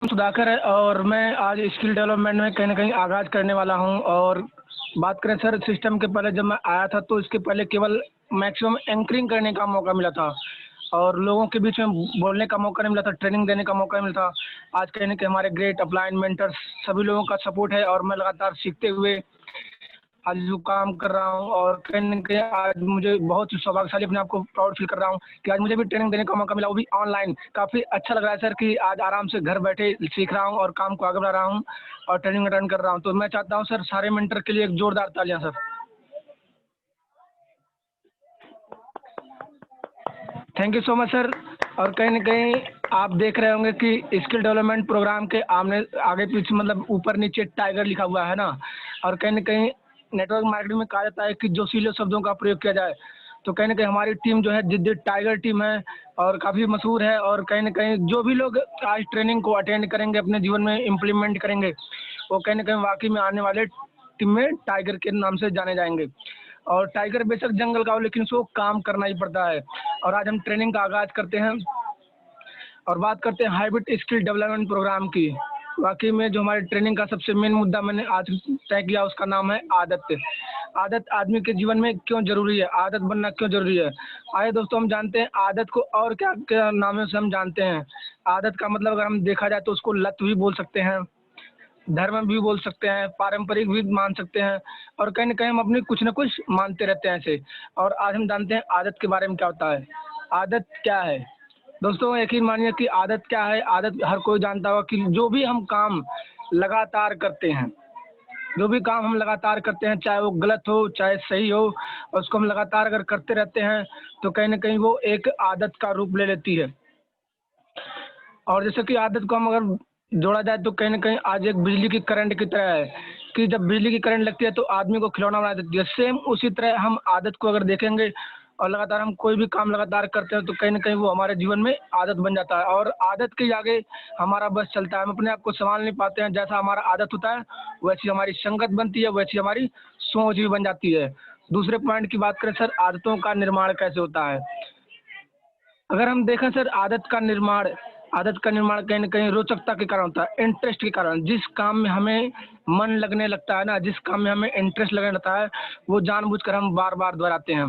सुधाकर है और मैं आज स्किल डेवलपमेंट में कहीं न कहीं आगाज़ करने वाला हूँ। और बात करें सर सिस्टम के पहले जब मैं आया था तो इसके पहले केवल मैक्सिमम एंकरिंग करने का मौका मिला था और लोगों के बीच में बोलने का मौका नहीं मिला था, ट्रेनिंग देने का मौका नहीं मिला था। आज कहीं न कहीं हमारे ग्रेट अपलाइन मेंटर्स सभी लोगों का सपोर्ट है और मैं लगातार सीखते हुए आज जो काम कर रहा हूँ और कहीं न कहीं आज मुझे बहुत सौभाग्यशाली अपने आप को प्राउड फ़ील कर रहा हूँ कि आज मुझे भी ट्रेनिंग देने का मौका मिला, वो भी ऑनलाइन। काफ़ी अच्छा लग रहा है सर कि आज आराम से घर बैठे सीख रहा हूँ और काम को आगे बढ़ा रहा हूँ और ट्रेनिंग अटेंड कर रहा हूँ। तो मैं चाहता हूँ सर सारे मेंटर के लिए एक ज़ोरदार तालियाँ sir. Thank you so much sir. और कहीं न कहीं आप देख रहे होंगे कि स्किल डेवलपमेंट प्रोग्राम के आमने आगे पीछे मतलब ऊपर नीचे टाइगर लिखा हुआ है ना। और कहीं न कहीं नेटवर्क मार्केटिंग में कहा जाता है कि जोशीले शब्दों का प्रयोग किया जाए। तो कहीं न कहीं हमारी टीम जो है जिद्दी टाइगर टीम है और काफ़ी मशहूर है। और कहीं न कहीं जो भी लोग आज ट्रेनिंग को अटेंड करेंगे, अपने जीवन में इम्प्लीमेंट करेंगे, वो कहीं न कहीं वाक़ई में आने वाले टीम में टाइगर के नाम से जाने जाएँगे। और टाइगर बेशक जंगल का हो लेकिन उसको काम करना ही पड़ता है। और आज हम ट्रेनिंग का आगाज़ करते हैं और बात करते हैं हाइब्रिड स्किल डेवलपमेंट प्रोग्राम की। वाक़ई में जो हमारे ट्रेनिंग का सबसे मेन मुद्दा मैंने आज तय किया उसका नाम है आदत। आदत आदमी के जीवन में क्यों ज़रूरी है? आदत बनना क्यों ज़रूरी है? आइए दोस्तों हम जानते हैं आदत को और क्या-क्या नामों से हम जानते हैं। आदत का मतलब अगर हम देखा जाए तो उसको लत भी बोल सकते हैं, धर्म भी बोल सकते हैं, पारंपरिक भी मान सकते हैं और कहीं न कहीं हम अपनी कुछ न कुछ मानते रहते हैं ऐसे। और आज हम जानते हैं आदत के बारे में क्या होता है। आदत क्या है? दोस्तों यकीन मानिए कि आदत क्या है? आदत हर कोई जानता होगा कि जो भी हम काम लगातार करते हैं, जो भी काम हम लगातार करते हैं, चाहे वो गलत हो, चाहे सही हो, और उसको हम लगातार अगर करते रहते हैं, तो कहीं न कहीं वो एक आदत का रूप ले लेती है। और जैसे कि आदत को हम अगर जोड़ा जाए तो कहीं न कहीं आज एक बिजली की करंट की तरह है कि जब बिजली की करंट लगती है तो आदमी को खिलौना बना देती है। सेम उसी तरह हम आदत को अगर देखेंगे और लगातार हम कोई भी काम लगातार करते हैं तो कहीं न कहीं वो हमारे जीवन में आदत बन जाता है और आदत के आगे हमारा बस चलता है। हम अपने आप को सँभाल नहीं पाते हैं, जैसा हमारा आदत होता है, वैसी हमारी संगत बनती है, वैसी हमारी सोच भी बन जाती है। दूसरे पॉइंट की बात करें सर आदतों का निर्माण कैसे होता है? अगर हम देखें सर आदत का निर्माण कहीं न कहीं रोचकता के कारण होता है, इंटरेस्ट के कारण। जिस काम में हमें मन लगने लगता है ना, जिस काम में हमें इंटरेस्ट लगने लगता है, वो जानबूझकर हम बार-बार दोहराते हैं।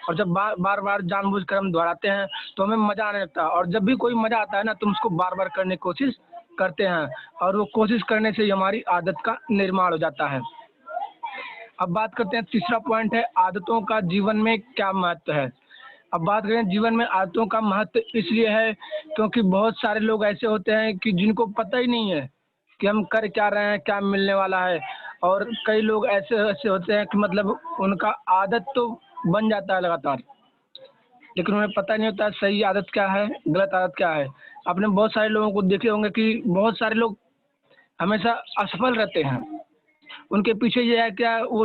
और जब बार-बार जानबूझकर हम दोहराते हैं, तो हमें मज़ा आने लगता है और जब भी कोई मज़ा आता है ना, तो हम उसको बार-बार करने की कोशिश करते हैं और वो कोशिश करने से ही हमारी आदत का निर्माण हो जाता है। अब बात करते हैं तीसरा पॉइंट है आदतों का जीवन में क्या महत्व है? अब बात करें जीवन में आदतों का महत्व इसलिए है क्योंकि बहुत सारे लोग ऐसे होते हैं कि जिनको पता ही नहीं है कि हम कर क्या रहे हैं, क्या मिलने वाला है। और कई लोग ऐसे ऐसे होते हैं कि मतलब उनका आदत तो बन जाता है लगातार, लेकिन उन्हें पता नहीं होता सही आदत क्या है, गलत आदत क्या है। आपने बहुत सारे लोगों को देखे होंगे कि बहुत सारे लोग हमेशा असफल रहते हैं। उनके पीछे ये है क्या वो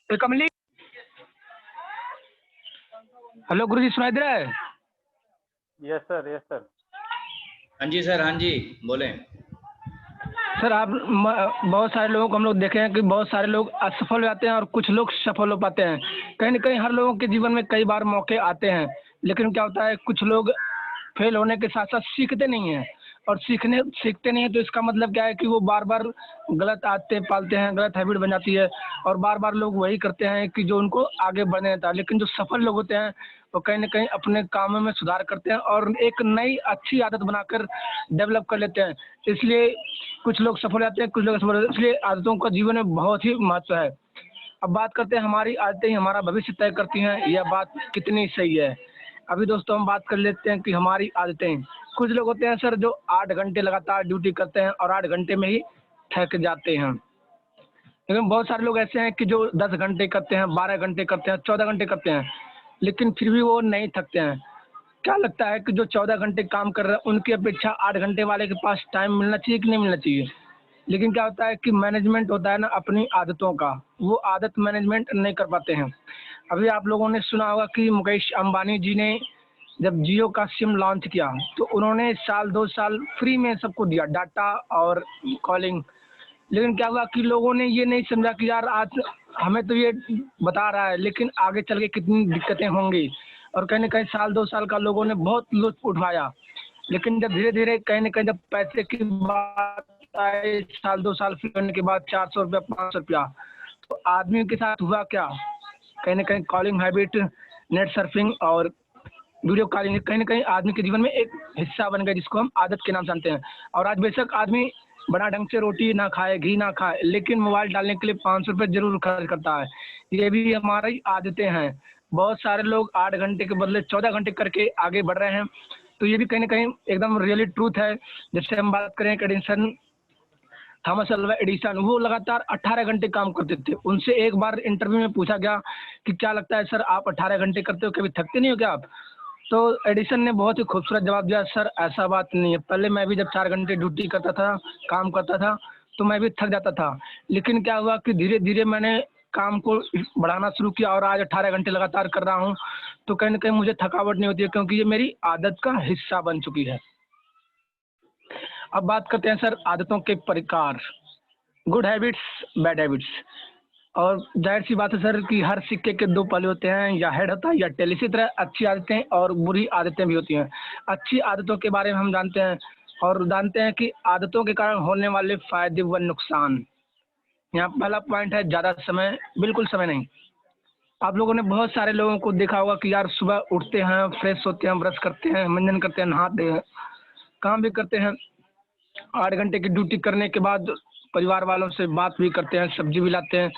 कमली हेलो गुरुजी सुनाई दे रहा है? Yes sir, yes sir. हाँ जी सर, हाँ जी, बोलें। सर आप बहुत सारे लोगों को हम लोग देखे हैं कि बहुत सारे लोग असफल हो जाते हैं और कुछ लोग सफल हो पाते हैं। कहीं न कहीं हर लोगों के जीवन में कई बार मौके आते हैं, लेकिन क्या होता है कुछ लोग फेल होने के साथ-साथ सीखते नहीं हैं और सीखते नहीं हैं तो इसका मतलब क्या है कि वो बार-बार गलत आदतें पालते हैं, गलत हैबिट बन जाती है और बार-बार लोग वही करते हैं कि जो उनको आगे बढ़ने देता है। लेकिन जो सफल लोग होते हैं, वो कहीं न कहीं अपने कामों में सुधार करते हैं और एक नई अच्छी आदत बनाकर डेवलप कर लेते हैं। इसलिए कुछ लोग सफल हो जाते हैं, कुछ लोग असफल हो जाते हैं, इसलिए आदतों का जीवन में बहुत ही महत्व है। अब बात करते हैं हमारी आदतें ही हमारा भविष्य तय करती हैं, यह बात कितनी सही है। अभी दोस्तों हम बात कर लेते हैं कि हमारी आदतें, कुछ लोग होते हैं सर जो 8 घंटे लगातार ड्यूटी करते हैं और 8 घंटे में ही थक जाते हैं। लेकिन बहुत सारे लोग ऐसे हैं कि जो 10 घंटे करते हैं, 12 घंटे करते हैं, 14 घंटे करते हैं, लेकिन फिर भी वो नहीं थकते हैं। क्या लगता है कि जो 14 घंटे काम कर रहे हैं, उनकी अपेक्षा 8 घंटे वाले के पास टाइम मिलना चाहिए कि नहीं मिलना चाहिए? लेकिन क्या होता है कि मैनेजमेंट होता है ना अपनी आदतों का, वो आदत मैनेजमेंट नहीं कर पाते हैं। अभी आप लोगों ने सुना होगा कि मुकेश अंबानी जी ने जब जियो का सिम लॉन्च किया, तो उन्होंने साल 2 साल फ्री में सबको दिया डाटा और कॉलिंग। लेकिन क्या हुआ कि लोगों ने ये नहीं समझा कि यार आज हमें तो ये बता रहा है, लेकिन आगे चल के कितनी दिक्कतें होंगी। और कहीं न कहीं साल 2 साल का लोगों ने बहुत लुत्फ़ उठाया, लेकिन जब धीरे-धीरे कहीं न कहीं जब पैसे की बात आई, साल 2 साल फ्री करने के बाद ₹400 ₹500, तो आदमी के साथ हुआ क्या? कहीं न कहीं कॉलिंग हैबिट, नेट सर्फिंग और वीडियो कॉलिंग कहीं न कहीं आदमी के जीवन में एक हिस्सा बन गया, जिसको हम आदत के नाम जानते हैं। और आज बेशक आदमी बना ढंग से रोटी ना खाए, घी ना खाए, लेकिन मोबाइल डालने के लिए ₹500 ज़रूर खर्च करता है। ये भी हमारी आदतें हैं। बहुत सारे लोग 8 घंटे के बदले 14 घंटे करके आगे बढ़ रहे हैं। तो ये भी कहीं न कहीं एकदम रियली ट्रूथ है। जैसे हम बात करें कि थॉमस अल्वा एडिसन, वो लगातार 18 घंटे काम करते थे। उनसे एक बार इंटरव्यू में पूछा गया कि क्या लगता है सर, आप 18 घंटे करते हो, कभी थकते नहीं हो क्या आप? तो एडिसन ने बहुत ही खूबसूरत जवाब दिया, सर ऐसा बात नहीं है। पहले मैं भी जब 4 घंटे ड्यूटी करता था, काम करता था, तो मैं भी थक जाता था। लेकिन क्या हुआ कि धीरे-धीरे मैंने काम को बढ़ाना शुरू किया और आज 18 घंटे लगातार कर रहा हूँ। तो कहीं न कहीं मुझे थकावट नहीं होती है, क्योंकि ये मेरी आदत का हिस्सा बन चुकी है। अब बात करते हैं सर आदतों के प्रकार, गुड हैबिट्स, बैड हैबिट्स। और ज़ाहिर-सी बात है सर कि हर सिक्के के 2 पहलू होते हैं, या हेड होता है या टेल। इसी तरह अच्छी आदतें और बुरी आदतें भी होती हैं। अच्छी आदतों के बारे में हम जानते हैं और जानते हैं कि आदतों के कारण होने वाले फ़ायदे व नुकसान। यहाँ पहला पॉइंट है ज़्यादा समय, बिल्कुल समय नहीं। आप लोगों ने बहुत सारे लोगों को देखा होगा कि यार सुबह उठते हैं, फ्रेश होते हैं, ब्रश करते हैं, मंजन करते हैं, नहाते हैं, काम भी करते हैं। 8 घंटे की ड्यूटी करने के बाद परिवार वालों से बात भी करते हैं, सब्जी भी लाते हैं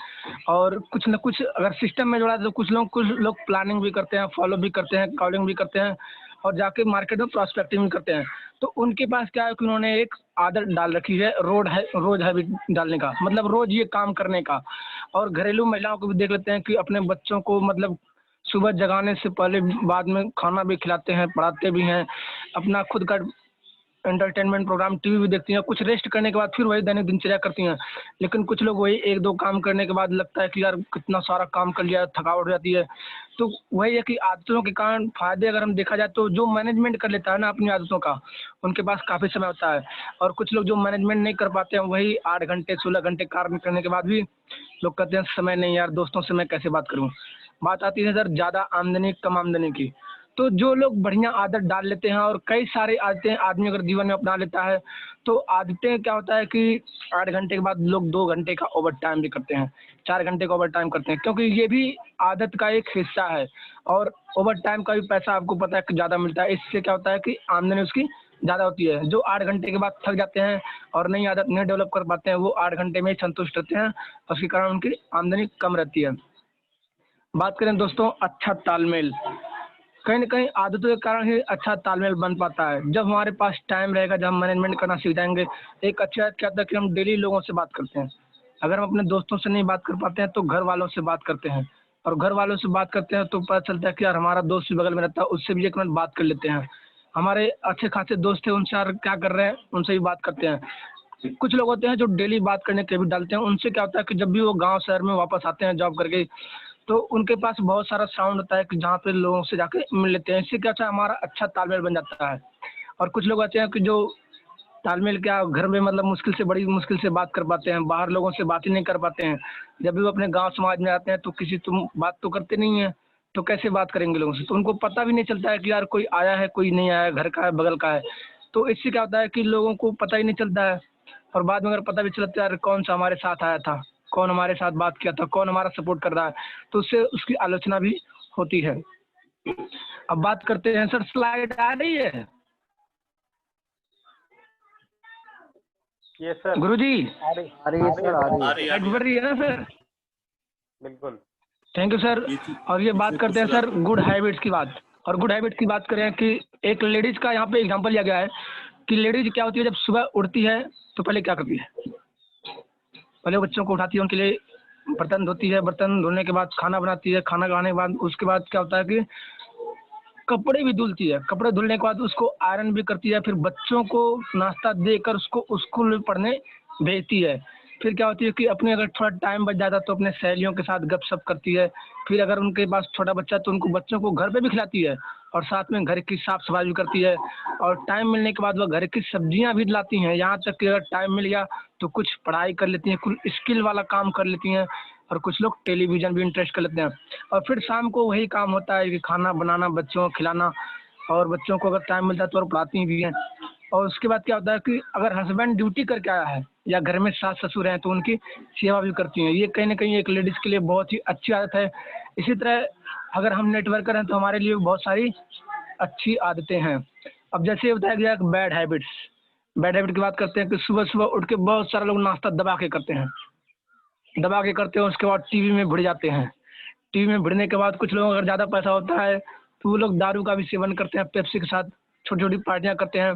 और कुछ न कुछ अगर सिस्टम में जोड़ा है तो कुछ लोग प्लानिंग भी करते हैं, फॉलो भी करते हैं, कॉलिंग भी करते हैं और जाके मार्केट में प्रॉस्पेक्टिंग भी करते हैं। तो उनके पास क्या है कि उन्होंने एक आदत डाल रखी है, रोज़ हैबिट डालने का, मतलब रोज़ ये काम करने का। और घरेलू महिलाओं को भी देख लेते हैं कि अपने बच्चों को मतलब सुबह जगाने से पहले बाद में खाना भी खिलाते हैं, पढ़ाते भी हैं, अपना खुद का एंटरटेनमेंट प्रोग्राम टीवी भी देखती हैं, कुछ रेस्ट करने के बाद फिर वही दैनिक दिनचर्या करती हैं। लेकिन कुछ लोग वही 1-2 काम करने के बाद लगता है कि यार कितना सारा काम कर लिया, थकावट हो जाती है। तो वही है कि आदतों के कारण फ़ायदे अगर हम देखा जाए तो जो मैनेजमेंट कर लेता है ना अपनी आदतों का, उनके पास काफ़ी समय होता है। और कुछ लोग जो मैनेजमेंट नहीं कर पाते हैं, वही 8 घंटे, 16 घंटे कार्य करने के बाद भी लोग कहते हैं समय नहीं यार, दोस्तों से मैं कैसे बात करूँ? बात आती है सर ज़्यादा आमदनी, कम आमदनी की। तो जो लोग बढ़िया आदत डाल लेते हैं और कई सारी आदतें आदमी अगर जीवन में अपना लेता है, तो आदतें क्या होता है कि 8 घंटे के बाद लोग 2 घंटे का ओवरटाइम भी करते हैं, 4 घंटे का ओवरटाइम करते हैं, क्योंकि ये भी आदत का एक हिस्सा है। और ओवरटाइम का भी पैसा आपको पता है कि ज़्यादा मिलता है। इससे क्या होता है कि आमदनी उसकी ज़्यादा होती है। जो 8 घंटे के बाद थक जाते हैं और नई आदत नहीं डेवलप कर पाते हैं, वो 8 घंटे में ही संतुष्ट रहते हैं, उसके कारण उनकी आमदनी कम रहती है। बात करें दोस्तों अच्छा तालमेल, कहीं न कहीं आदतों के कारण ही अच्छा तालमेल बन पाता है। जब हमारे पास टाइम रहेगा, जब हम मैनेजमेंट करना सीख जाएँगे, एक अच्छी आदत क्या होता है कि हम डेली लोगों से बात करते हैं। अगर हम अपने दोस्तों से नहीं बात कर पाते हैं, तो घर वालों से बात करते हैं और घर वालों से बात करते हैं, तो पता चलता है कि यार हमारा दोस्त भी बगल में रहता है, उससे भी 1 मिनट बात कर लेते हैं। हमारे अच्छे खासे दोस्त थे, उनसे यार क्या कर रहे हैं, उनसे भी बात करते हैं। कुछ लोग होते हैं जो डेली बात करने के भी डालते हैं, उनसे क्या होता है कि जब भी वो गाँव शहर में वापस आते हैं जॉब करके, तो उनके पास बहुत सारा साउंड होता है कि जहाँ पे लोगों से जाके मिल लेते हैं। इससे क्या होता है हमारा अच्छा तालमेल बन जाता है। और कुछ लोग होते हैं कि जो तालमेल क्या घर में मतलब मुश्किल से बड़ी मुश्किल से बात कर पाते हैं, बाहर लोगों से बात ही नहीं कर पाते हैं। जब भी वो अपने गाँव समाज में आते हैं तो किसी तुम बात तो करते नहीं हैं, तो कैसे बात करेंगे लोगों से? तो उनको पता भी नहीं चलता है कि यार कोई आया है, कोई नहीं आया है, घर का है, बगल का है। तो इससे क्या होता है कि लोगों को पता ही नहीं चलता है और बाद में अगर पता भी चलता है यार कौन-सा हमारे साथ आया था, कौन हमारे साथ बात किया था, कौन हमारा सपोर्ट कर रहा है, तो उससे उसकी आलोचना भी होती है। अब बात करते हैं सर, स्लाइड आ रही है? Yes sir. गुरुजी, आ रही आ रही है सर, आ रही आ है। रही स्लाइड बढ़ रही है ना सर? बिल्कुल। Thank you sir. और ये बात करते हैं सर गुड हैबिट्स की बात। और गुड हैबिट की बात करें कि एक लेडीज़ का यहाँ पे एग्जांपल लिया गया है कि लेडीज़ क्या होती है जब सुबह उठती है तो पहले क्या करती है? पहले बच्चों को उठाती है, उनके लिए बर्तन धोती है, बर्तन धोने के बाद खाना बनाती है, खाना खाने के बाद उसके बाद क्या होता है कि कपड़े भी धुलती है, कपड़े धुलने के बाद उसको आयरन भी करती है, फिर बच्चों को नाश्ता देकर उसको स्कूल में पढ़ने भेजती है। फिर क्या होती है कि अपने अगर थोड़ा टाइम बच जाता है तो अपने सहेलियों के साथ गपशप करती है। फिर अगर उनके पास छोटा बच्चा है तो उनको बच्चों को घर पे भी खिलाती है और साथ में घर की साफ-सफाई भी करती है। और टाइम मिलने के बाद वह घर की सब्जियाँ भी लाती हैं, यहाँ तक कि अगर टाइम मिल गया तो कुछ पढ़ाई कर लेती हैं, कुछ स्किल वाला काम कर लेती हैं और कुछ लोग टेलीविज़न भी इंटरेस्ट कर लेते हैं। और फिर शाम को वही काम होता है कि खाना बनाना, बच्चों को खिलाना, और बच्चों को अगर टाइम मिलता है तो और पढ़ाती भी हैं। और उसके बाद क्या होता है कि अगर हस्बैंड ड्यूटी करके आया है या घर में सास-ससुर हैं तो उनकी सेवा भी करती हैं। ये कहीं न कहीं एक लेडीज़ के लिए बहुत ही अच्छी आदत है। इसी तरह अगर हम नेटवर्कर हैं तो हमारे लिए बहुत सारी अच्छी आदतें हैं। अब जैसे बताया गया कि बैड हैबिट की बात करते हैं कि सुबह-सुबह उठ के बहुत सारे लोग नाश्ता दबा के करते हैं। दबा के करते हैं, उसके बाद टीवी में भिड़ जाते हैं। टीवी में भिड़ने के बाद कुछ लोगों का अगर ज़्यादा पैसा होता है तो वो लोग दारू का भी सेवन करते हैं, पेप्सी के साथ छोटी-छोटी पार्टियाँ करते हैं।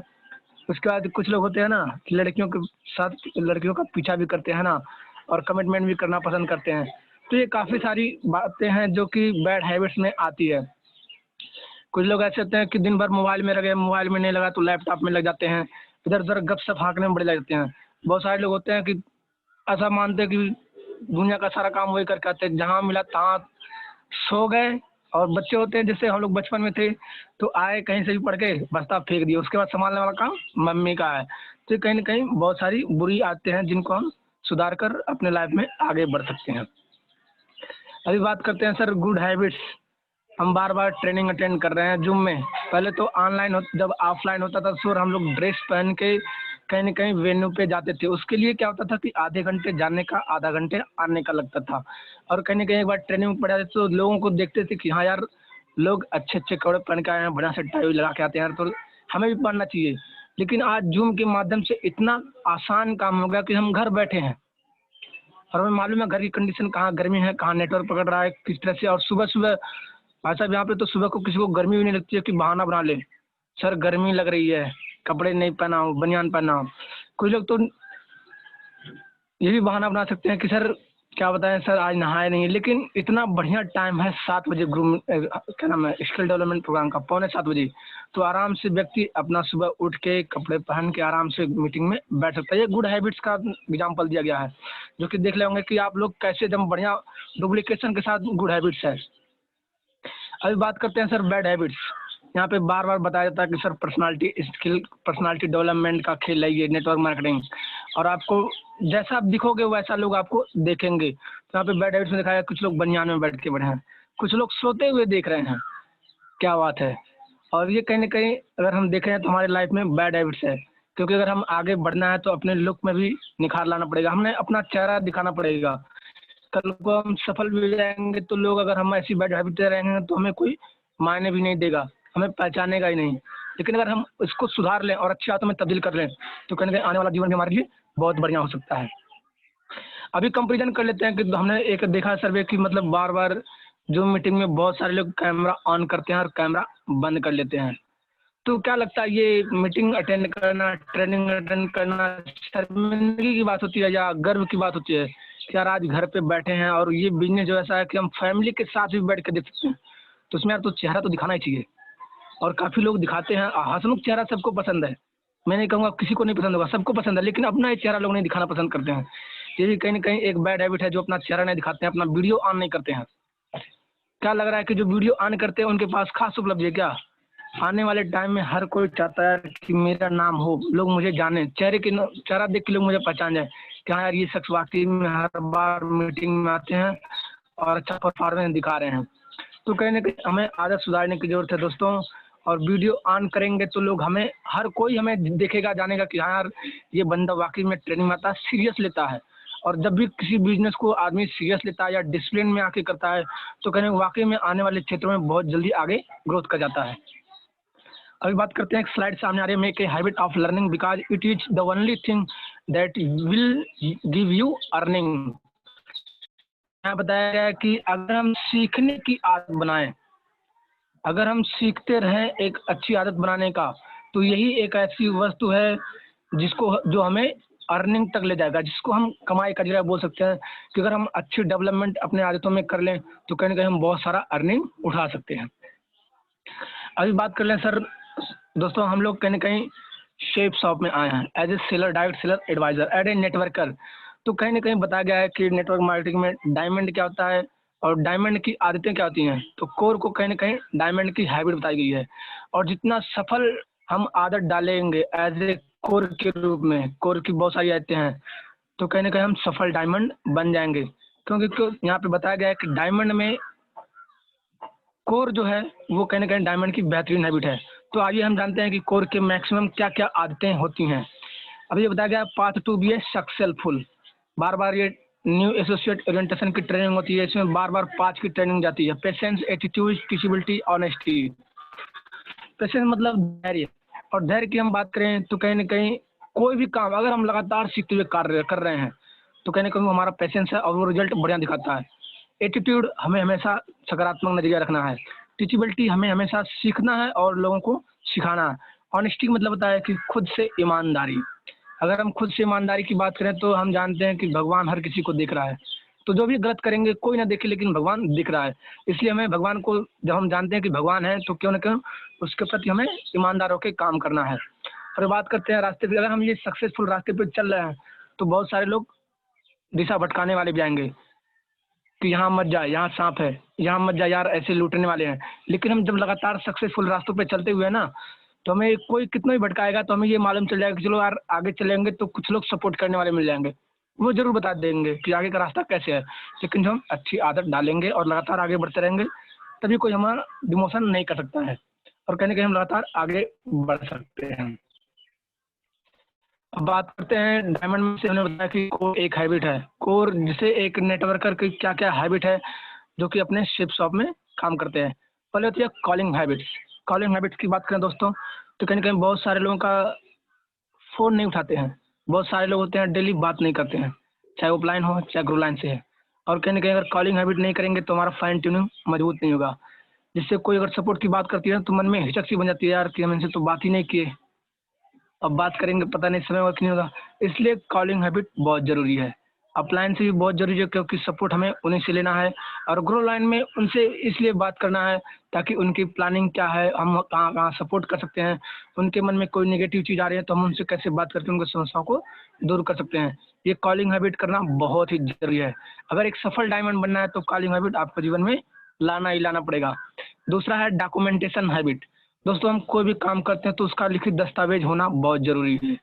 उसके बाद कुछ लोग होते हैं ना कि लड़कियों के साथ लड़कियों का पीछा भी करते हैं ना, और कमिटमेंट भी करना पसंद करते हैं। तो ये काफ़ी सारी बातें हैं जो कि बैड हैबिट्स में आती है। कुछ लोग ऐसे होते हैं कि दिन भर मोबाइल में लगे, मोबाइल में नहीं लगा तो लैपटॉप में लग जाते हैं, इधर-उधर गप-सप हाँकने में बड़े लग जाते हैं। बहुत सारे लोग होते हैं कि ऐसा मानते हैं कि दुनिया का सारा काम वही करके आते हैं, जहाँ मिला तहाँ सो गए। और बच्चे होते हैं जैसे हम लोग बचपन में थे, तो आए कहीं से भी पढ़ के बस्ता फेंक दिया, उसके बाद सँभालने वाला काम मम्मी का है। तो ये कहीं न कहीं बहुत सारी बुरी आदतें हैं जिनको हम सुधार कर अपने लाइफ़ में आगे बढ़ सकते हैं। अभी बात करते हैं सर गुड हैबिट्स। हम बार-बार ट्रेनिंग अटेंड कर रहे हैं ज़ूम में। पहले तो ऑनलाइन जब ऑफ़लाइन होता था तो हम लोग ड्रेस पहन के कहीं न कहीं वेन्यू पे जाते थे। उसके लिए क्या होता था कि आधे घंटे जाने का, आधा घंटे आने का लगता था। और कहीं न कहीं एक बार ट्रेनिंग में पड़ जाते तो लोगों को देखते थे कि हाँ यार, लोग अच्छे-अच्छे कपड़े पहन के आए हैं, बढ़िया से टाई लगा के आते हैं यार, तो हमें भी पहनना चाहिए। लेकिन आज ज़ूम के माध्यम से इतना आसान काम हो गया कि हम घर बैठे हैं और हमें मालूम है घर की कंडीशन, कहाँ गर्मी है, कहाँ नेटवर्क पकड़ रहा है, किस तरह से। और सुबह-सुबह भाई साहब यहाँ पे तो सुबह को किसी को गर्मी भी नहीं लगती है कि बहाना बना ले, सर गर्मी लग रही है, कपड़े नहीं पहना हूँ, बनियान पहना हूँ। कुछ लोग तो ये भी बहाना बना सकते हैं कि सर क्या बताएँ सर आज नहाए नहीं, लेकिन इतना बढ़िया टाइम है 7 बजे क्या नाम है स्किल डेवलपमेंट प्रोग्राम का, पौने 7 बजे। तो आराम से व्यक्ति अपना सुबह उठ के कपड़े पहन के आराम से मीटिंग में बैठ सकता है। ये गुड हैबिट्स का एग्ज़ाम्पल दिया गया है, जो कि देख ले होंगे कि आप लोग कैसे एकदम बढ़िया डुप्लीकेशन के साथ गुड हैबिट्स है। अभी बात करते हैं सर बैड हैबिट्स। यहाँ पे बार-बार बताया जाता है कि सर पर्सनैलिटी डेवलपमेंट का खेल है ये नेटवर्क मार्केटिंग, और आपको जैसा आप दिखोगे वैसा लोग आपको देखेंगे। तो यहाँ पे बैड हैबिट्स में दिखाया कुछ लोग बनियान में बैठ के बढ़े हैं, कुछ लोग सोते हुए देख रहे हैं, क्या बात है। और ये कहीं न कहीं अगर हम देखें तो हमारी लाइफ में बैड हैबिट्स है, क्योंकि अगर हम आगे बढ़ना है तो अपने लुक में भी निखार लाना पड़ेगा, हमें अपना चेहरा दिखाना पड़ेगा। कल को हम सफल भी हो जाएँगे तो लोग अगर हम ऐसी बैड हैबिट से रहेंगे तो हमें कोई मायने भी नहीं देगा, हमें पहचानेगा ही नहीं। लेकिन अगर हम इसको सुधार लें और अच्छी आदतों में तब्दील कर लें, तो कहीं न कहीं आने वाला जीवन भी हमारे लिए बहुत बढ़िया हो सकता है। अभी कंपैरिज़न कर लेते हैं कि हमने एक देखा सर्वे कि मतलब बार-बार ज़ूम मीटिंग में बहुत सारे लोग कैमरा ऑन करते हैं और कैमरा बंद कर लेते हैं। तो क्या लगता है ये मीटिंग अटेंड करना, ट्रेनिंग अटेंड करना शर्मिंदगी की बात होती है या गर्व की बात होती है? कि यार आज घर पे बैठे हैं और ये बिज़नेस जो ऐसा है कि हम फैमिली के साथ भी बैठ के देख सकते हैं। तो उसमें यार तो चेहरा तो दिखाना ही चाहिए, और काफ़ी लोग दिखाते हैं। हँसमुख चेहरा सबको पसंद है। मैं नहीं कहूँगा किसी को नहीं पसंद होगा, सबको पसंद है, लेकिन अपना ही चेहरा लोग नहीं दिखाना पसंद करते हैं। ये भी कहीं न कहीं एक बैड हैबिट है जो अपना चेहरा नहीं दिखाते हैं, अपना वीडियो ऑन नहीं करते हैं। क्या लग रहा है कि जो वीडियो ऑन करते हैं उनके पास ख़ास उपलब्धि है क्या? आने वाले टाइम में हर कोई चाहता है कि मेरा नाम हो, लोग मुझे जानें, चेहरा देख के लोग मुझे पहचान जाएँ कि हाँ यार ये शख्स वाक़ई में हर बार मीटिंग में आते हैं और अच्छा परफ़ॉर्मेंस दिखा रहे हैं। तो कहीं न कहीं हमें आदत सुधारने की ज़रूरत है दोस्तों, और वीडियो ऑन करेंगे तो लोग हमें, हर कोई हमें देखेगा, जानेगा कि हाँ यार ये बंदा वाक़ई में ट्रेनिंग में आता है, सीरियस लेता है। और जब भी किसी बिज़नेस को आदमी सीरियस लेता है या डिसिप्लिन में आके करता है, तो कहीं वाक़ई में आने वाले क्षेत्रों में बहुत जल्दी आगे ग्रोथ कर जाता है। अभी बात करते हैं, एक स्लाइड सामने आ रही है, make a habit of learning because it is the only thing that will give you earning. यहाँ बताया गया है कि अगर हम सीखने की आदत बनाएँ, अगर हम सीखते रहें एक अच्छी आदत बनाने का, तो यही एक ऐसी वस्तु है जिसको जो हमें अर्निंग तक ले जाएगा, जिसको हम कमाई का ज़रिया बोल सकते हैं। कि अगर हम अच्छी डेवलपमेंट अपने आदतों में कर लें, तो कहीं न कहीं हम बहुत सारा अर्निंग उठा सकते हैं। अभी बात कर लें सर दोस्तों, हम लोग कहीं न कहीं शेप शॉप में आए हैं as a seller, direct seller adviser, as a networker. तो कहीं न कहीं बताया गया है कि नेटवर्क मार्केटिंग में डायमंड क्या होता है और डायमंड की आदतें क्या होती हैं। तो कोर को कहीं न कहीं डायमंड की हैबिट बताई गई है, और जितना सफल हम आदत डालेंगे एज़ ए कोर के रूप में, कोर की बहुत सारी आदतें हैं, तो कहीं न कहीं हम सफल डायमंड बन जाएँगे। क्योंकि यहाँ पे बताया गया है कि डायमंड में कोर जो है वो कहीं ना कहीं डायमंड की बेहतरीन हैबिट है। तो आइए हम जानते हैं कि कोर के मैक्सिमम क्या क्या आदतें होती हैं। अभी ये बताया गया path to be a successful. बार बार ये न्यू एसोसिएट ओरिएंटेशन की ट्रेनिंग होती है, इसमें बार बार 5 की ट्रेनिंग जाती है। Patience, attitude, teachability, honesty. Patience मतलब धैर्य, और धैर्य की हम बात करें तो कहीं ना कहीं कोई भी काम अगर हम लगातार सीखते हुए कार्य कर रहे हैं तो कहीं ना कहीं हमारा पेशेंस है और वो रिजल्ट बढ़िया दिखाता है। एटीट्यूड, हमें हमेशा सकारात्मक नजरिया रखना है। टीचिबिलिटी, हमें हमेशा सीखना है और लोगों को सिखाना है। ऑनेस्टी मतलब होता है कि खुद से ईमानदारी। अगर हम खुद से ईमानदारी की बात करें तो हम जानते हैं कि भगवान हर किसी को देख रहा है, तो जो भी गलत करेंगे कोई ना देखे लेकिन भगवान दिख रहा है। इसलिए हमें भगवान को, जब हम जानते हैं कि भगवान है तो क्यों ना क्यों उसके प्रति हमें ईमानदार होकर काम करना है। और बात करते हैं रास्ते पे, अगर हम ये सक्सेसफुल रास्ते पे चल रहे हैं तो बहुत सारे लोग दिशा भटकाने वाले भी आएंगे कि यहाँ मत जा, यहाँ सांप है, यहाँ मत जा यार, ऐसे लूटने वाले हैं। लेकिन हम जब लगातार सक्सेसफुल रास्तों पे चलते हुए ना, तो हमें कोई कितना भी भटकाएगा तो हमें ये मालूम चल जाएगा कि चलो यार आगे चलेंगे तो कुछ लोग सपोर्ट करने वाले मिल जाएंगे, वो जरूर बता देंगे कि आगे का रास्ता कैसे है। लेकिन जब हम अच्छी आदत डालेंगे और लगातार आगे बढ़ते रहेंगे तभी कोई हमारा डिमोशन नहीं कर सकता है और कहीं ना कहीं हम लगातार आगे बढ़ सकते हैं। अब बात करते हैं डायमंड में से, हमने बताया कि कोर एक हैबिट है। कोर जिसे एक नेटवर्कर की क्या क्या हैबिट है जो कि अपने शिप शॉप में काम करते हैं। पहले होती है कॉलिंग हैबिट्स। कॉलिंग हैबिट्स की बात करें दोस्तों तो कहीं ना कहीं बहुत सारे लोगों का फ़ोन नहीं उठाते हैं। बहुत सारे लोग होते हैं डेली बात नहीं करते हैं, चाहे ऑफलाइन हो चाहे ग्रुप लाइन से है। और कहीं ना कहीं अगर कॉलिंग हैबिट नहीं करेंगे तो हमारा फाइन ट्यूनिंग मजबूत नहीं होगा। जिससे कोई अगर सपोर्ट की बात करती है तो मन में हिचक सी बन जाती है यार कि हम इनसे तो बात ही नहीं किए, अब बात करेंगे पता नहीं समय वर्क नहीं होगा। इसलिए कॉलिंग हैबिट बहुत ज़रूरी है। अपलाइन से भी बहुत ज़रूरी है क्योंकि सपोर्ट हमें उन्हीं से लेना है। और ग्रो लाइन में उनसे इसलिए बात करना है ताकि उनकी प्लानिंग क्या है, हम कहाँ कहाँ सपोर्ट कर सकते हैं, उनके मन में कोई नेगेटिव चीज़ आ रही है तो हम उनसे कैसे बात करके उनकी समस्याओं को दूर कर सकते हैं। ये कॉलिंग हैबिट करना बहुत ही ज़रूरी है। अगर एक सफल डायमंड बनना है तो कॉलिंग हैबिट आपको जीवन में लाना ही लाना पड़ेगा। दूसरा है डॉक्यूमेंटेशन हैबिट। दोस्तों हम कोई भी काम करते हैं तो उसका लिखित दस्तावेज होना बहुत ज़रूरी है।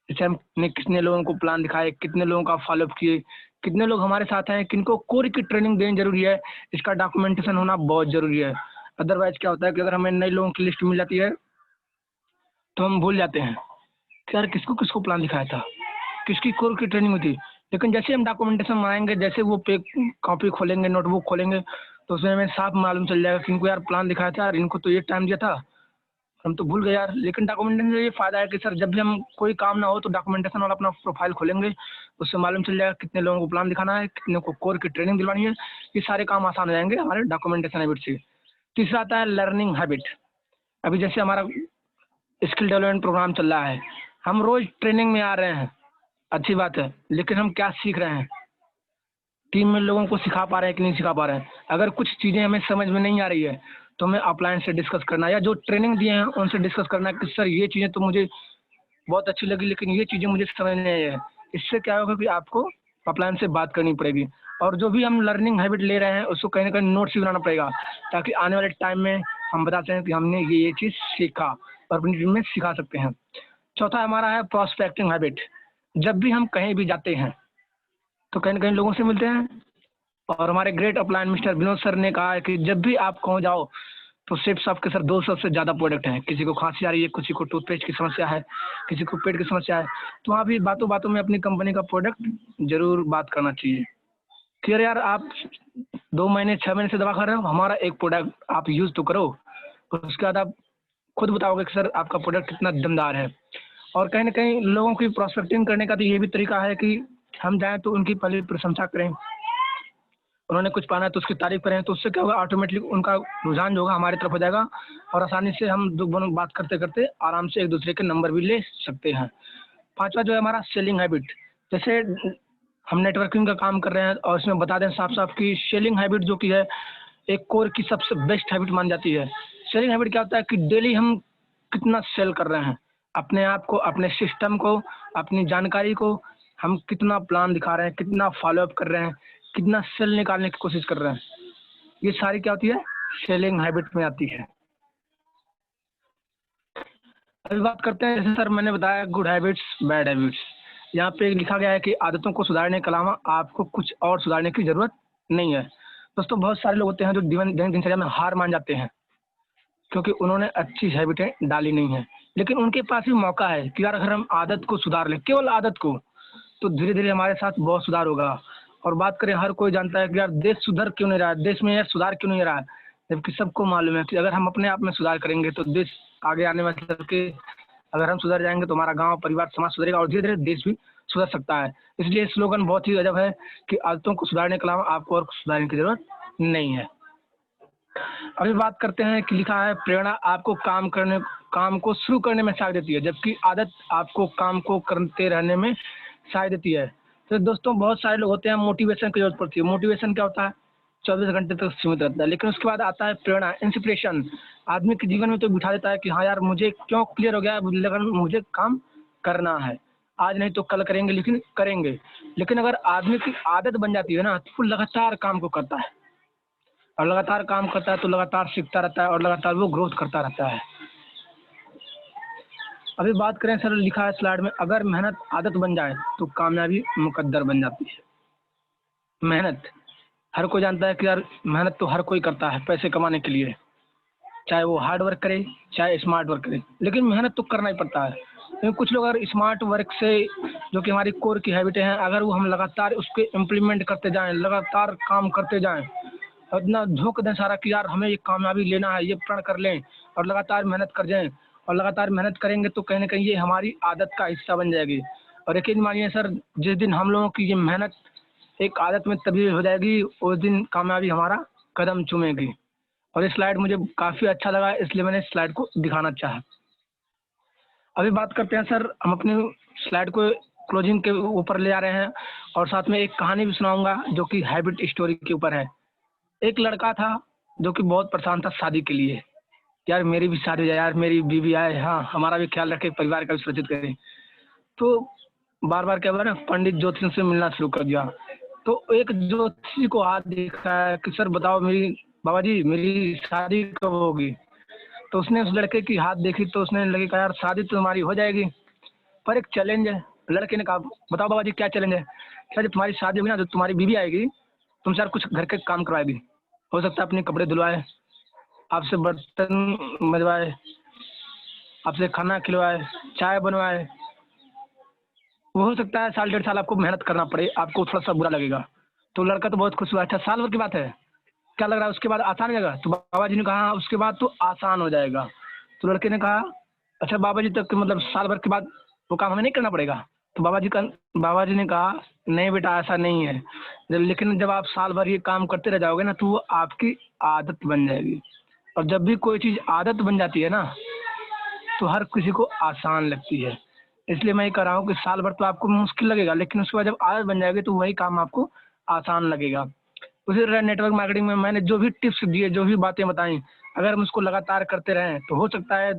जैसे हमने कितने लोगों को प्लान दिखाए, कितने लोगों का फॉलोअप किए, कितने लोग हमारे साथ हैं, किनको कोर की ट्रेनिंग देनी जरूरी है, इसका डॉक्यूमेंटेशन होना बहुत जरूरी है। अदरवाइज क्या होता है कि अगर हमें नए लोगों की लिस्ट मिल जाती है तो हम भूल जाते हैं कि यार किसको किसको प्लान दिखाया था, किसकी कोर की ट्रेनिंग हुई थी। लेकिन जैसे हम डॉक्यूमेंटेशन बनाएंगे, जैसे वो पे कॉपी खोलेंगे, नोटबुक खोलेंगे, तो उसमें हमें साफ मालूम चल जाएगा कि इनको यार प्लान दिखाया था यार, इनको तो ये टाइम दिया था, हम तो भूल गए यार। लेकिन डॉक्यूमेंटेशन से ये फायदा है कि सर जब भी हम कोई काम ना हो तो डॉक्यूमेंटेशन और अपना प्रोफाइल खोलेंगे, उससे मालूम चल जाएगा कितने लोगों को प्लान दिखाना है, कितने को कोर की ट्रेनिंग दिलवानी है। ये सारे काम आसान हो जाएंगे हमारे डॉक्यूमेंटेशन हैबिट से। तीसरा आता है लर्निंग हैबिट। अभी जैसे हमारा स्किल डेवलपमेंट प्रोग्राम चल रहा है, हम रोज ट्रेनिंग में आ रहे हैं, अच्छी बात है, लेकिन हम क्या सीख रहे हैं, टीम में लोगों को सिखा पा रहे हैं कि नहीं सिखा पा रहे हैं। अगर कुछ चीज़ें हमें समझ में नहीं आ रही है तो हमें अपलाइन से डिस्कस करना है या जो ट्रेनिंग दिए हैं उनसे डिस्कस करना है कि सर ये चीज़ें तो मुझे बहुत अच्छी लगी लेकिन ये चीज़ें मुझे समझ नहीं आई है। इससे क्या होगा कि आपको अपलाइन से बात करनी पड़ेगी। और जो भी हम लर्निंग हैबिट ले रहे हैं उसको कहीं ना कहीं नोट्स भी बनाना पड़ेगा ताकि आने वाले टाइम में हम बताते हैं कि हमने ये चीज़ सीखा और अपनी टीम में सिखा सकते हैं। चौथा हमारा है प्रोस्पेक्टिंग हैबिट। जब भी हम कहीं भी जाते हैं तो कहीं ना कहीं लोगों से मिलते हैं, और हमारे great upline mister Vinod sir ने कहा है कि जब भी आप कहीं जाओ तो सिर्फ आपके सर 200 से ज़्यादा प्रोडक्ट हैं। किसी को खांसी आ रही है, किसी को टूथपेस्ट की समस्या है, किसी को पेट की समस्या है, तो वहाँ भी बातों बातों में अपनी कंपनी का प्रोडक्ट जरूर बात करना चाहिए कि अरे यार आप 2 महीने 6 महीने से दवा खा रहे हो, हमारा एक प्रोडक्ट आप यूज़ तो करो, उसके बाद आप खुद बताओगे कि सर आपका प्रोडक्ट कितना दमदार है। और कहीं ना कहीं लोगों की प्रोस्पेक्टिंग करने का तो ये भी तरीका है कि हम जाएँ तो उनकी पहले प्रशंसा करें, उन्होंने कुछ पाना है तो उसकी तारीफ करें, तो उससे क्या होगा ऑटोमेटिकली उनका रुझान जो होगा हमारी तरफ हो जाएगा और आसानी से हम दोनों बात करते करते आराम से एक दूसरे के नंबर भी ले सकते हैं। पांचवा जो है हमारा सेलिंग हैबिट। जैसे हम नेटवर्किंग का काम कर रहे हैं और इसमें बता दें साफ साफ कि सेलिंग हैबिट जो कि है एक कोर की सबसे बेस्ट हैबिट मान जाती है। सेलिंग हैबिट क्या होता है कि डेली हम कितना सेल कर रहे हैं, अपने आप को, अपने सिस्टम को, अपनी जानकारी को, हम कितना प्लान दिखा रहे हैं, कितना फॉलोअप कर रहे हैं, कितना सेल निकालने की कोशिश कर रहे हैं, ये सारी क्या होती है सेलिंग हैबिट में आती है। अभी बात करते हैं, जैसे सर मैंने बताया गुड हैबिट्स बैड हैबिट्स, यहाँ पे लिखा गया है कि आदतों को सुधारने के अलावा आपको कुछ और सुधारने की ज़रूरत नहीं है। दोस्तों बहुत सारे लोग होते हैं जो दिनचर्या में हार मान जाते हैं क्योंकि उन्होंने अच्छी हैबिटें डाली नहीं हैं, लेकिन उनके पास भी मौका है कि यार अगर हम आदत को सुधार लें, केवल आदत को, तो धीरे धीरे हमारे साथ बहुत सुधार होगा। और बात करें, हर कोई जानता है कि यार देश सुधर क्यों नहीं रहा है, देश में यार सुधार क्यों नहीं रहा है, जबकि सबको मालूम है कि अगर हम अपने आप में सुधार करेंगे तो देश आगे आने में चल के, अगर हम सुधर जाएंगे तो हमारा गांव, परिवार, समाज सुधरेगा और धीरे धीरे देश भी सुधर सकता है। इसलिए स्लोगन बहुत ही गजब है कि आदतों को सुधारने के अलावा आपको और कुछ सुधारने की जरूरत नहीं है। अभी बात करते हैं कि लिखा है प्रेरणा आपको काम को शुरू करने में सहायता देती है, जबकि आदत आपको काम को करते रहने में सहायता देती है। तो दोस्तों बहुत सारे लोग होते हैं मोटिवेशन की जरूरत पड़ती है। मोटिवेशन क्या होता है? 24 घंटे तक सीमित रहता है, लेकिन उसके बाद आता है प्रेरणा, इंस्पिरेशन। आदमी के जीवन में तो बिठा देता है कि हाँ यार मुझे क्यों क्लियर हो गया, लेकिन मुझे काम करना है, आज नहीं तो कल करेंगे, लेकिन करेंगे। लेकिन अगर आदमी की आदत बन जाती है ना, तो वो लगातार काम को करता है, और लगातार काम करता है तो लगातार सीखता रहता है और लगातार वो ग्रोथ करता रहता है। अभी बात करें सर, लिखा है स्लाइड में, अगर मेहनत आदत बन जाए तो कामयाबी मुकद्दर बन जाती है। मेहनत हर कोई जानता है कि यार मेहनत तो हर कोई करता है पैसे कमाने के लिए, चाहे वो हार्ड वर्क करे चाहे स्मार्ट वर्क करे, लेकिन मेहनत तो करना ही पड़ता है। लेकिन कुछ लोग अगर स्मार्ट वर्क से, जो कि हमारी कोर की हैबिटें हैं, अगर वो हम लगातार उसके इम्प्लीमेंट करते जाएं, लगातार काम करते जाएं और इतना झोंक दें सारा कि यार हमें ये कामयाबी लेना है, ये प्रण कर लें और लगातार मेहनत कर जाएं, और लगातार मेहनत करेंगे तो कहीं ना कहीं ये हमारी आदत का हिस्सा बन जाएगी। और यकीन मानिए सर, जिस दिन हम लोगों की ये मेहनत एक आदत में तब्दील हो जाएगी, उस दिन कामयाबी हमारा कदम चूमेगी। और ये स्लाइड मुझे काफ़ी अच्छा लगा, इसलिए मैंने इस स्लाइड को दिखाना चाहा। अभी बात करते हैं सर, हम अपनी स्लाइड को क्लोजिंग के ऊपर ले आ रहे हैं और साथ में एक कहानी भी सुनाऊंगा जो कि हैबिट स्टोरी के ऊपर है। एक लड़का था जो कि बहुत परेशान था शादी के लिए, यार मेरी भी शादी हो जाए, यार मेरी बीवी आए, हाँ हमारा भी ख्याल रखे, परिवार का भी सुरक्षित करें। तो बार बार क्या हुआ ना, पंडित ज्योतिष से मिलना शुरू कर दिया। तो एक ज्योतिषी को हाथ दिखाया कि सर बताओ मेरी, बाबा जी मेरी शादी कब होगी। तो उसने उस लड़के की हाथ देखी तो उसने लगे कहा यार शादी तो तुम्हारी हो जाएगी, पर एक चैलेंज है। लड़के ने कहा बताओ बाबा जी क्या चैलेंज है। क्या जब तुम्हारी शादी होगी ना, जो तुम्हारी बीवी आएगी तुमसे यार कुछ घर के काम करवाएगी, हो सकता है अपने कपड़े धुलवाए, आपसे बर्तन मजवाए, आपसे खाना खिलवाए, चाय बनवाए। वो हो सकता है 1.5 साल आपको मेहनत करना पड़े, आपको थोड़ा सा बुरा लगेगा। तो लड़का तो बहुत खुश हुआ, अच्छा साल भर की बात है, क्या लग रहा है उसके बाद आसान हो जाएगा। तो बाबा जी ने कहा उसके बाद तो आसान हो जाएगा। तो लड़के ने कहा अच्छा बाबा जी तक मतलब साल भर के बाद वो काम हमें नहीं करना पड़ेगा। तो बाबा जी ने कहा नहीं बेटा ऐसा नहीं है, लेकिन जब आप साल भर ये काम करते रह जाओगे ना तो वो आपकी आदत बन जाएगी, और जब भी कोई चीज़ आदत बन जाती है ना तो हर किसी को आसान लगती है। इसलिए मैं ये कह रहा हूँ कि साल भर तो आपको मुश्किल लगेगा, लेकिन उसके बाद जब आदत बन जाएगी तो वही काम आपको आसान लगेगा। उसी तरह नेटवर्क मार्केटिंग में मैंने जो भी टिप्स दिए, जो भी बातें बताई, अगर हम उसको लगातार करते रहें तो हो सकता है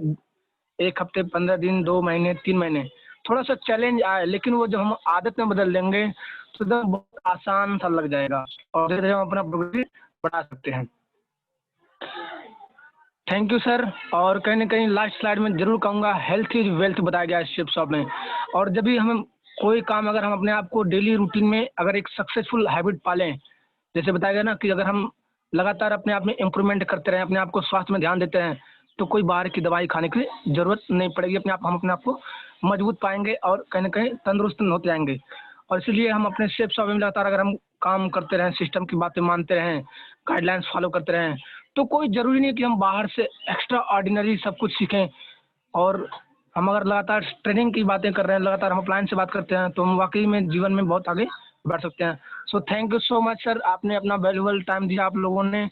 1 हफ्ते, 15 दिन, 2 महीने, 3 महीने थोड़ा सा चैलेंज आए, लेकिन वो जब हम आदत में बदल देंगे तो एकदम बहुत आसान सा लग जाएगा और धीरे धीरे हम अपना प्रोग्रेस बढ़ा सकते हैं। Thank you sir. और कहीं ना कहीं लास्ट स्लाइड में जरूर कहूँगा हेल्थ इज वेल्थ बताया गया है शिप शॉप में। और जब भी हम कोई काम, अगर हम अपने आप को डेली रूटीन में अगर एक सक्सेसफुल हैबिट पालें, जैसे बताया गया ना कि अगर हम लगातार अपने आप में इम्प्रूवमेंट करते रहें, अपने आप को स्वास्थ्य में ध्यान देते हैं, तो कोई बाहर की दवाई खाने की जरूरत नहीं पड़ेगी। हम अपने आप को मजबूत पाएंगे और कहीं ना कहीं तंदुरुस्त होते जाएंगे। और इसलिए हम अपने शेप शॉप में लगातार अगर हम काम करते रहें, सिस्टम की बातें मानते रहें, गाइडलाइंस फॉलो करते रहें, तो कोई ज़रूरी नहीं कि हम बाहर से एक्स्ट्रा ऑर्डिनरी सब कुछ सीखें। और हम अगर लगातार ट्रेनिंग की बातें कर रहे हैं, लगातार हम अप्लायंस से बात करते हैं, तो हम वाकई में जीवन में बहुत आगे बढ़ सकते हैं। So thank you so much sir, आपने अपना वैल्यूबल टाइम दिया आप लोगों ने,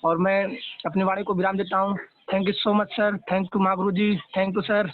और मैं अपनी वाणी को विराम देता हूँ। Thank you so much sir, thank you माँ गुरु जी, थैंक यू सर।